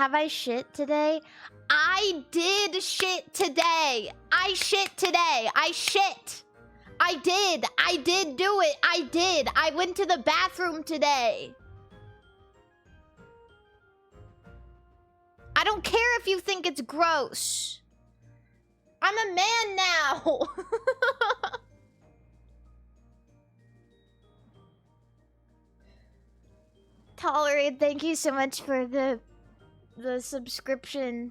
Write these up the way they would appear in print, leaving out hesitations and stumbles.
Have I shit today? I did shit today. I shit today. I shit. I did. I did do it. I did. I went to the bathroom today. I don't care if you think it's gross. I'm a man now. Tolerate, thank you so much for the subscription.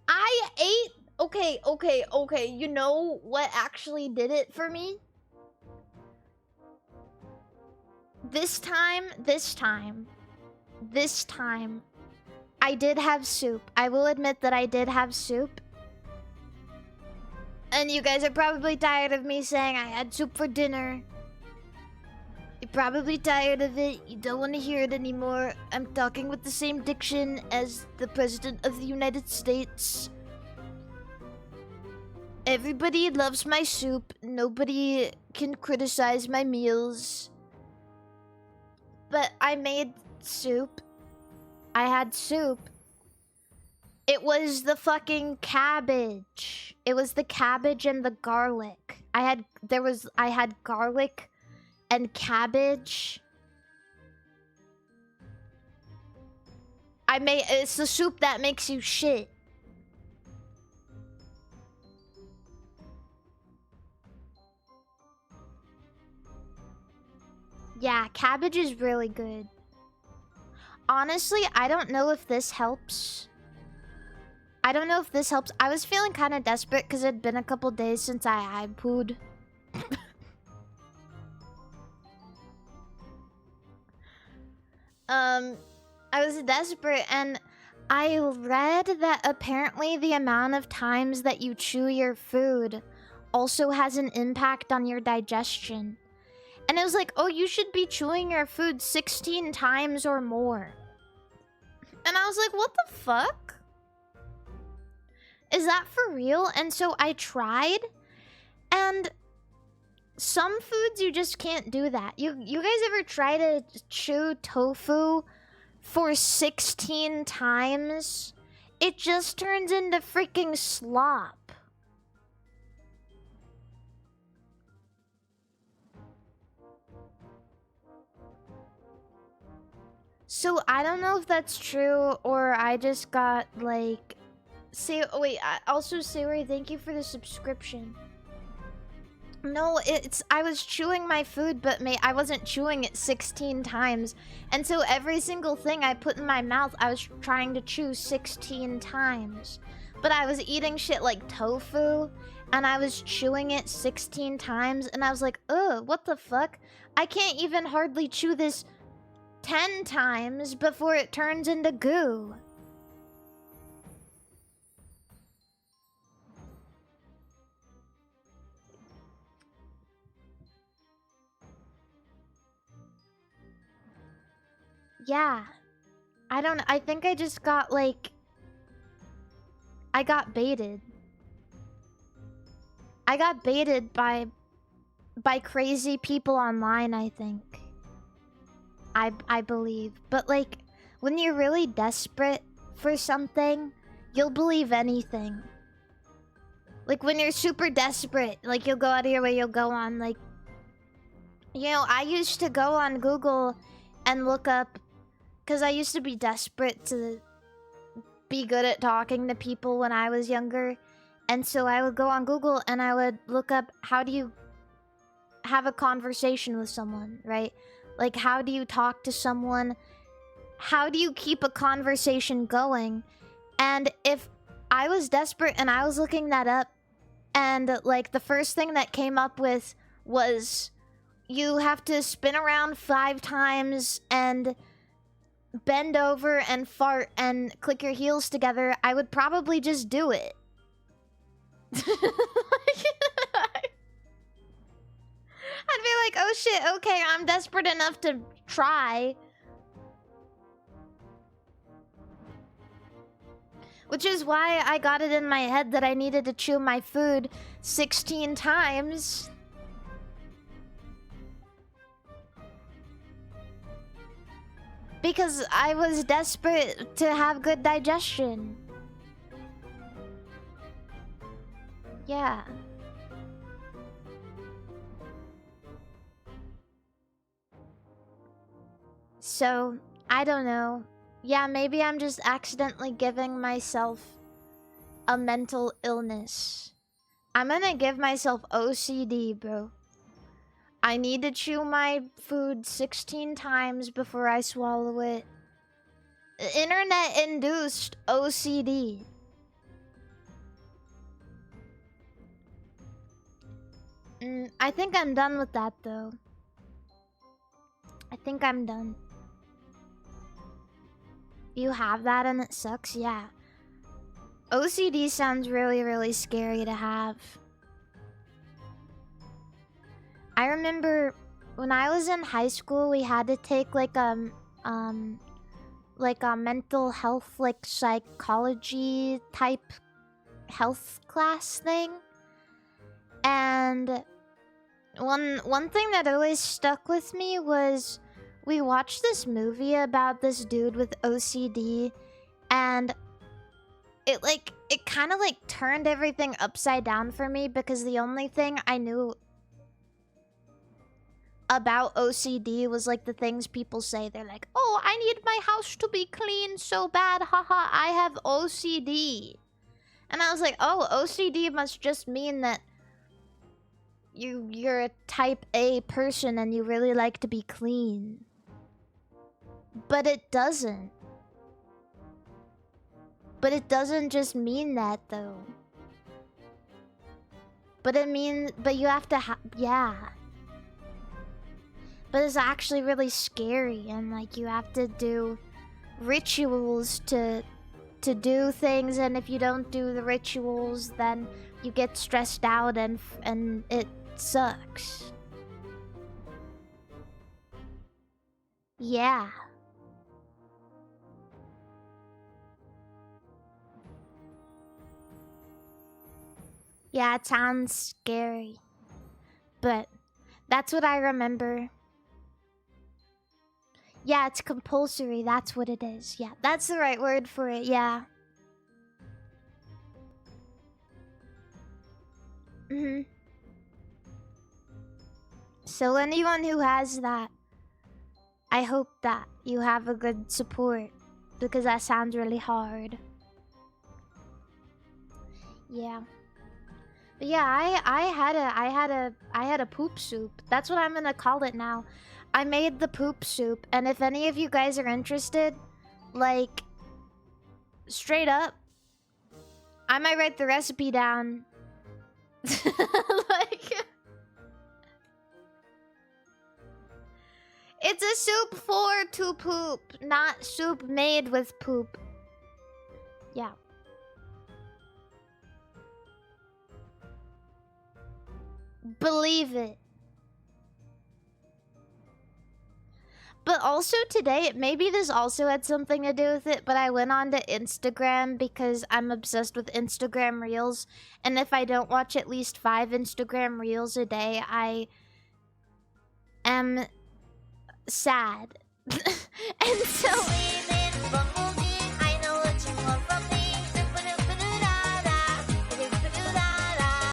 I ate... Okay. You know what actually did it for me? This time, I did have soup. I will admit that I did have soup. And you guys are probably tired of me saying I had soup for dinner. You're probably tired of it. You don't want to hear it anymore. I'm talking with the same diction as the President of the United States. Everybody loves my soup. Nobody can criticize my meals. But I made soup. I had soup. It was the fucking cabbage. It was the cabbage and the garlic. I had garlic and cabbage. It's the soup that makes you shit. Yeah, cabbage is really good. Honestly, I don't know if this helps. I was feeling kind of desperate because it had been a couple days since I had pooed. I was desperate and I read that apparently the amount of times that you chew your food also has an impact on your digestion. And it was like, oh, you should be chewing your food 16 times or more. And I was like, what the fuck? Is that for real? And so I tried. And some foods you just can't do that. You guys ever try to chew tofu for 16 times? It just turns into freaking slop. So I don't know if that's true or I just got like... Also Sayori, thank you for the subscription. No, I was chewing my food, but I wasn't chewing it 16 times. And so every single thing I put in my mouth, I was trying to chew 16 times. But I was eating shit like tofu, and I was chewing it 16 times, and I was like, ugh, what the fuck? I can't even hardly chew this 10 times before it turns into goo. Yeah. I think I just got like... I got baited. I got baited by crazy people online, I think. I believe. But like, when you're really desperate for something, you'll believe anything. Like when you're super desperate, like you'll go out of your way, you'll go on like... You know, I used to go on Google and look up... Because I used to be desperate to be good at talking to people when I was younger. And so I would go on Google and I would look up, how do you have a conversation with someone, right? Like, how do you talk to someone? How do you keep a conversation going? And if I was desperate and I was looking that up, and like the first thing that came up with was, you have to spin around 5 times and bend over and fart and click your heels together, I would probably just do it. I'd be like, oh shit, okay, I'm desperate enough to try. Which is why I got it in my head that I needed to chew my food 16 times. Because I was desperate to have good digestion. Yeah. So, I don't know. Yeah, maybe I'm just accidentally giving myself a mental illness. I'm gonna give myself OCD, bro. I need to chew my food 16 times before I swallow it. Internet-induced OCD. I think I'm done with that, though. I think I'm done. You have that and it sucks? Yeah. OCD sounds really, really scary to have. I remember when I was in high school, we had to take like a mental health, like psychology type health class thing. And one thing that always stuck with me was we watched this movie about this dude with OCD, and it kind of like turned everything upside down for me, because the only thing I knew about OCD was like the things people say. They're like, oh, I need my house to be clean so bad, haha, I have OCD. And I was like, oh, OCD must just mean that you're a type A person and you really like to be clean. But it doesn't. But it doesn't just mean that, though. But it means, but you have to yeah. But it's actually really scary, and like you have to do rituals to do things, and if you don't do the rituals, then you get stressed out and it sucks. Yeah. Yeah, it sounds scary. But that's what I remember. Yeah, it's compulsory. That's what it is. Yeah, that's the right word for it. Yeah. So anyone who has that, I hope that you have a good support, because that sounds really hard. Yeah. But yeah, I had a poop soup. That's what I'm gonna call it now. I made the poop soup, and if any of you guys are interested, like, straight up, I might write the recipe down. Like, it's a soup to poop, not soup made with poop. Yeah. Believe it. But also today, maybe this also had something to do with it, but I went on to Instagram because I'm obsessed with Instagram Reels. And if I don't watch at least 5 Instagram Reels a day, I am sad. And so...